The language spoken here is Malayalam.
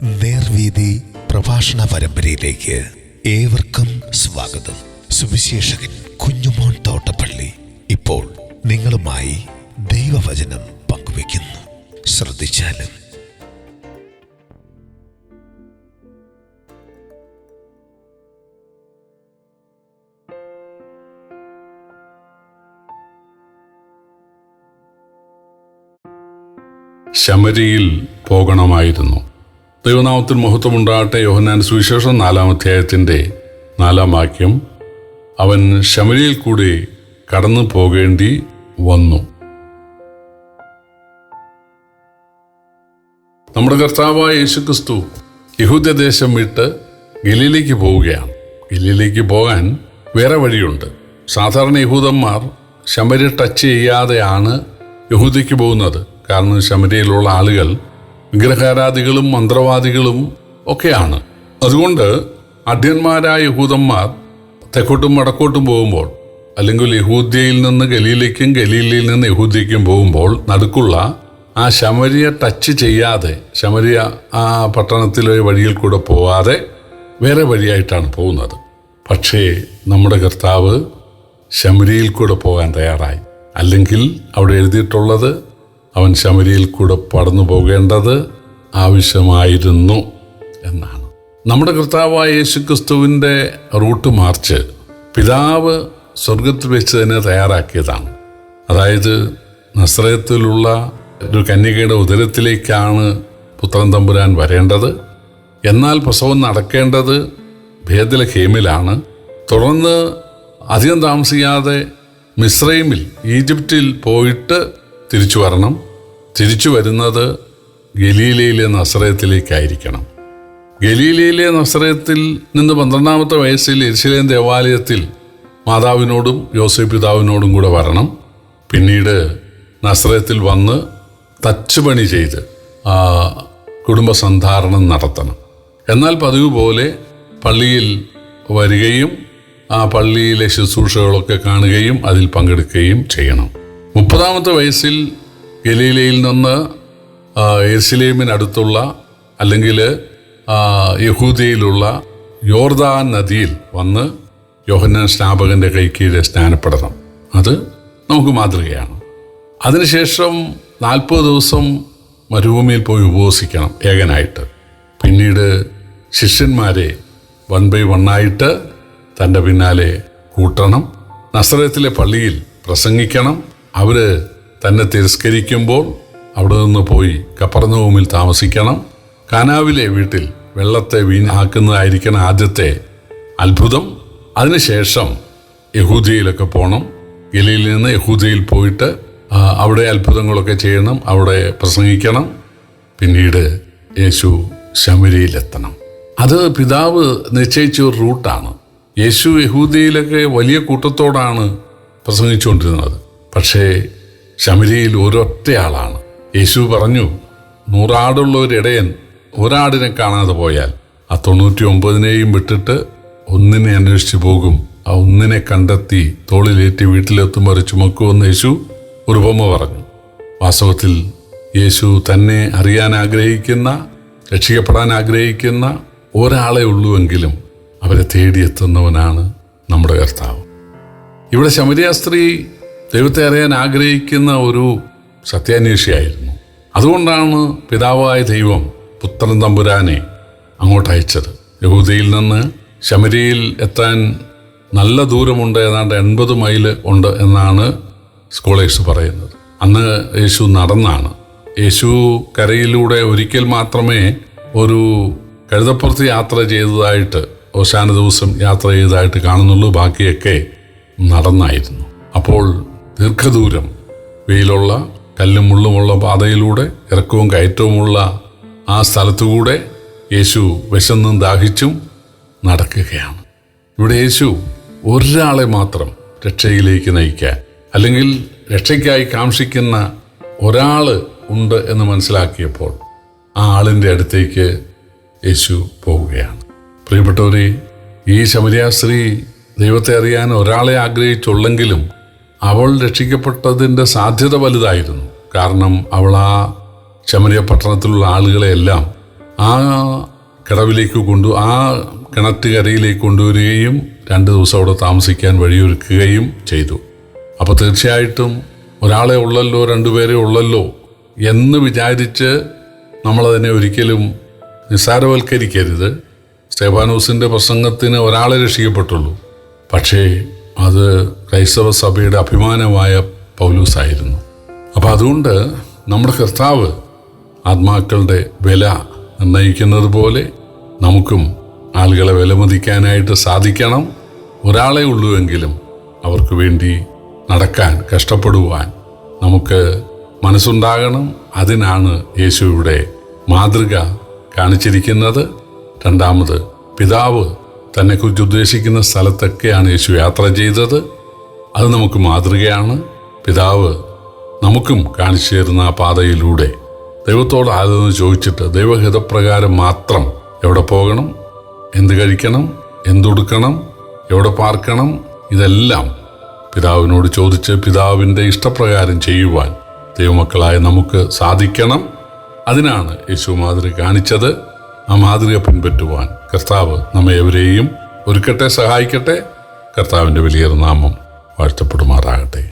നേർവീതി പ്രഭാഷണ പരമ്പരയിലേക്ക് ഏവർക്കും സ്വാഗതം. സുവിശേഷകൻ കുഞ്ഞുമോൻ തോട്ടപ്പള്ളി ഇപ്പോൾ നിങ്ങളുമായി ദൈവവചനം പങ്കുവയ്ക്കുന്നു. ശ്രദ്ധിച്ചാലും. ശമരിയിൽ പോകണമായിരുന്നു. ദൈവനാമത്തിൽ മഹത്വമുണ്ടാകട്ടെ. യോഹന്നാൻ സുവിശേഷം 4-ാം അധ്യായത്തിൻ്റെ 4-ാം വാക്യം, അവൻ ശമരിയിൽ കൂടി കടന്നു പോകേണ്ടി വന്നു. നമ്മുടെ കർത്താവായ യേശുക്രിസ്തു യഹൂദദേശം വിട്ട് ഗലീലയ്ക്ക് പോവുകയാണ്. ഗലീലയ്ക്ക് പോകാൻ വേറെ വഴിയുണ്ട്. സാധാരണ യഹൂദന്മാർ ശമരി ടച്ച് ചെയ്യാതെയാണ് യഹൂദയ്ക്ക് പോകുന്നത്. കാരണം ശമരിയിലുള്ള ആളുകൾ വിഗ്രഹാരാധികളും മന്ത്രവാദികളും ഒക്കെയാണ്. അതുകൊണ്ട് അഢ്യന്മാരായ യഹൂദന്മാർ തെക്കോട്ടും വടക്കോട്ടും പോകുമ്പോൾ, അല്ലെങ്കിൽ യഹൂദ്യയിൽ നിന്ന് ഗലീലയ്ക്കും ഗലീലയിൽ നിന്ന് യഹൂദ്യയ്ക്കും പോകുമ്പോൾ നടുക്കുള്ള ആ ശമരിയ ടച്ച് ചെയ്യാതെ, ശമരിയ ആ പട്ടണത്തിലെ വഴിയിൽ കൂടെ പോവാതെ വേറെ വഴിയായിട്ടാണ് പോകുന്നത്. പക്ഷേ നമ്മുടെ കർത്താവ് ശമരിയിൽ കൂടെ പോകാൻ തയ്യാറായി. അല്ലെങ്കിൽ അവിടെ എഴുതിയിട്ടുള്ളത് അവൻ ശമരിയിൽ കൂടെ കടന്നു പോകേണ്ടത് ആവശ്യമായിരുന്നു എന്നാണ്. നമ്മുടെ കർത്താവായ യേശുക്രിസ്തുവിൻ്റെ റൂട്ട് മാർച്ച് പിതാവ് സ്വർഗത്തിൽ വെച്ച് തന്നെ തയ്യാറാക്കിയതാണ്. അതായത് നസ്രയത്തിലുള്ള ഒരു കന്യകയുടെ ഉദരത്തിലേക്കാണ് പുത്രൻ തമ്പുരാൻ വരേണ്ടത്. എന്നാൽ പ്രസവം നടക്കേണ്ടത് ബേത്ലഹേമിലാണ്. തുടർന്ന് അധികം താമസിയാതെ മിസ്രൈമിൽ, ഈജിപ്തിൽ പോയിട്ട് തിരിച്ചു വരണം. തിരിച്ചു വരുന്നത് ഗലീലയിലെ നസറയത്തിലേക്കായിരിക്കണം. ഗലീലയിലെ നസറയത്തിൽ നിന്ന് 12-ാമത്തെ വയസ്സിൽ യെരുശലേം ദേവാലയത്തിൽ മാതാവിനോടും യോസേപ്പ് പിതാവിനോടും കൂടെ വരണം. പിന്നീട് നസറയത്തിൽ വന്ന് തച്ചുപണി ചെയ്ത് കുടുംബസന്ധാരണം നടത്തണം. എന്നാൽ പതിവ് പോലെ പള്ളിയിൽ വരികയും ആ പള്ളിയിലെ ശുശ്രൂഷകളൊക്കെ കാണുകയും അതിൽ പങ്കെടുക്കുകയും ചെയ്യണം. 30-ാമത്തെ വയസ്സിൽ ഗലീലയിൽ നിന്ന് യെരുശലേമിനടുത്തുള്ള, അല്ലെങ്കിൽ യഹൂദയിലുള്ള യോർദാൻ നദിയിൽ വന്ന് യോഹന്നാൻ സ്നാപകന്റെ കൈക്കീഴെ സ്നാനപ്പെടണം. അത് നമുക്ക് മാതൃകയാണ്. അതിനുശേഷം 40 ദിവസം മരുഭൂമിയിൽ പോയി ഉപവസിക്കണം ഏകനായിട്ട്. പിന്നീട് ശിഷ്യന്മാരെ 1 by 1 തൻ്റെ പിന്നാലെ കൂട്ടണം. നസറത്തിലെ പള്ളിയിൽ പ്രസംഗിക്കണം. അവര് തന്നെ തിരസ്കരിക്കുമ്പോൾ അവിടെ നിന്ന് പോയി കപ്പർന്നഹൂമിൽ താമസിക്കണം. കാനാവിലെ വീട്ടിൽ വെള്ളത്തെ വീഞ്ഞാക്കുന്നതായിരിക്കണം ആദ്യത്തെ അത്ഭുതം. അതിനുശേഷം യഹൂദയിലൊക്കെ പോകണം. ഗലീലയിൽ നിന്ന് യഹൂദയിൽ പോയിട്ട് അവിടെ അത്ഭുതങ്ങളൊക്കെ ചെയ്യണം, അവിടെ പ്രസംഗിക്കണം. പിന്നീട് യേശു ശമരിയിലെത്തണം. അത് പിതാവ് നിശ്ചയിച്ച ഒരു റൂട്ടാണ്. യേശു യഹൂദയിലൊക്കെ വലിയ കൂട്ടത്തോടാണ് പ്രസംഗിച്ചുകൊണ്ടിരുന്നത്. പക്ഷേ ശമരിയിൽ ഒരൊറ്റയാളാണ്. യേശു പറഞ്ഞു, 100 ആടുള്ള ഒരു ഇടയൻ ഒരാടിനെ കാണാതെ പോയാൽ ആ 99 വിട്ടിട്ട് ഒന്നിനെ അന്വേഷിച്ച് പോകും. ആ ഒന്നിനെ കണ്ടെത്തി തോളിലേറ്റി വീട്ടിലെത്തുമ്പോൾ ചുമക്കുമെന്ന് യേശു ഒരു ഉപമ പറഞ്ഞു. വാസ്തവത്തിൽ യേശു തന്നെ അറിയാൻ ആഗ്രഹിക്കുന്ന, രക്ഷിക്കപ്പെടാൻ ആഗ്രഹിക്കുന്ന ഒരാളെ ഉള്ളുവെങ്കിലും അവരെ തേടിയെത്തുന്നവനാണ് നമ്മുടെ കർത്താവ്. ഇവിടെ ശമരിയ സ്ത്രീ ദൈവത്തെ അറിയാൻ ആഗ്രഹിക്കുന്ന ഒരു സത്യാന്വേഷിയായിരുന്നു. അതുകൊണ്ടാണ് പിതാവായ ദൈവം പുത്രൻ തമ്പുരാനെ അങ്ങോട്ട് അയച്ചത്. യഹൂദയിൽ നിന്ന് ശമരിയിൽ എത്താൻ നല്ല ദൂരമുണ്ട്, ഏതാണ്ട് 80 മൈൽ ഉണ്ട് എന്നാണ് സ്കോളേഴ്സ് പറയുന്നത്. അന്ന് യേശു നടന്നാണ്. യേശു കരയിലൂടെ ഒരിക്കൽ മാത്രമേ ഒരു കഴുതപ്പുറത്ത് യാത്ര ചെയ്തതായിട്ട്, ഓശാന ദിവസം യാത്ര ചെയ്തതായിട്ട് കാണുന്നുള്ളൂ. ബാക്കിയൊക്കെ നടന്നായിരുന്നു. അപ്പോൾ ദീർഘദൂരം വെയിലുള്ള കല്ലും മുള്ളുമുള്ള പാതയിലൂടെ, ഇറക്കവും കയറ്റവുമുള്ള ആ സ്ഥലത്തുകൂടെ യേശു വിശന്നും ദാഹിച്ചും നടക്കുകയാണ്. ഇവിടെ യേശു ഒരാളെ മാത്രം രക്ഷയിലേക്ക് നയിക്കാൻ, അല്ലെങ്കിൽ രക്ഷയ്ക്കായി കാംക്ഷിക്കുന്ന ഒരാൾ ഉണ്ട് എന്ന് മനസ്സിലാക്കിയപ്പോൾ ആ ആളിൻ്റെ അടുത്തേക്ക് യേശു പോവുകയാണ്. പ്രിയപ്പെട്ടവരെ, ഈ ശമരിയ സ്ത്രീ ദൈവത്തെ അറിയാൻ ഒരാളെ ആഗ്രഹിച്ചുള്ളെങ്കിലും അവൾ രക്ഷിക്കപ്പെട്ടതിൻ്റെ സാധ്യത വലുതായിരുന്നു. കാരണം അവൾ ആ ശമരിയ പട്ടണത്തിലുള്ള ആളുകളെയെല്ലാം ആ കിണറ്റുകരയിലേക്ക് കൊണ്ടുവരികയും 2 ദിവസം അവിടെ താമസിക്കാൻ വഴിയൊരുക്കുകയും ചെയ്തു. അപ്പോൾ തീർച്ചയായിട്ടും ഒരാളെ ഉള്ളല്ലോ, 2 പേരെ ഉള്ളല്ലോ എന്ന് വിചാരിച്ച് നമ്മളതിനെ ഒരിക്കലും നിസ്സാരവൽക്കരിക്കരുത്. സ്തെഫാനോസിൻ്റെ പ്രസംഗത്തിന് ഒരാളെ രക്ഷിക്കപ്പെട്ടുള്ളൂ. പക്ഷേ അത് ക്രൈസ്തവ സഭയുടെ അഭിമാനമായ പൗലോസായിരുന്നു. അപ്പോൾ അതുകൊണ്ട് നമ്മുടെ കർത്താവ് ആത്മാക്കളുടെ വില നിർണ്ണയിക്കുന്നത് പോലെ നമുക്കും ആളുകളെ വിലമതിക്കാനായിട്ട് സാധിക്കണം. ഒരാളെ ഉള്ളുവെങ്കിലും അവർക്ക് വേണ്ടി നടക്കാൻ, കഷ്ടപ്പെടുവാൻ നമുക്ക് മനസ്സുണ്ടാകണം. അതിനാണ് യേശുവിടെ മാതൃക കാണിച്ചിരിക്കുന്നത്. 2, പിതാവ് തന്നെക്കുറിച്ച് ഉദ്ദേശിക്കുന്ന സ്ഥലത്തൊക്കെയാണ് യേശു യാത്ര ചെയ്തത്. അത് നമുക്ക് മാതൃകയാണ്. പിതാവ് നമുക്കും കാണിച്ചു തരുന്ന ആ പാതയിലൂടെ ദൈവത്തോട് ആരെന്ന് ചോദിച്ചിട്ട് ദൈവഹിതപ്രകാരം മാത്രം എവിടെ പോകണം, എന്ത് കഴിക്കണം, എന്തുടുക്കണം, എവിടെ പാർക്കണം, ഇതെല്ലാം പിതാവിനോട് ചോദിച്ച് പിതാവിൻ്റെ ഇഷ്ടപ്രകാരം ചെയ്യുവാൻ ദൈവമക്കളായ നമുക്ക് സാധിക്കണം. അതിനാണ് യേശു മാതൃക കാണിച്ചത്. ആ മാതൃക പിൻപറ്റുവാൻ കർത്താവ് നമ്മെ എവരെയും ഒരുക്കട്ടെ, സഹായിക്കട്ടെ. കർത്താവിൻ്റെ വലിയ നാമം വാഴ്ത്തപ്പെടുമാറാകട്ടെ.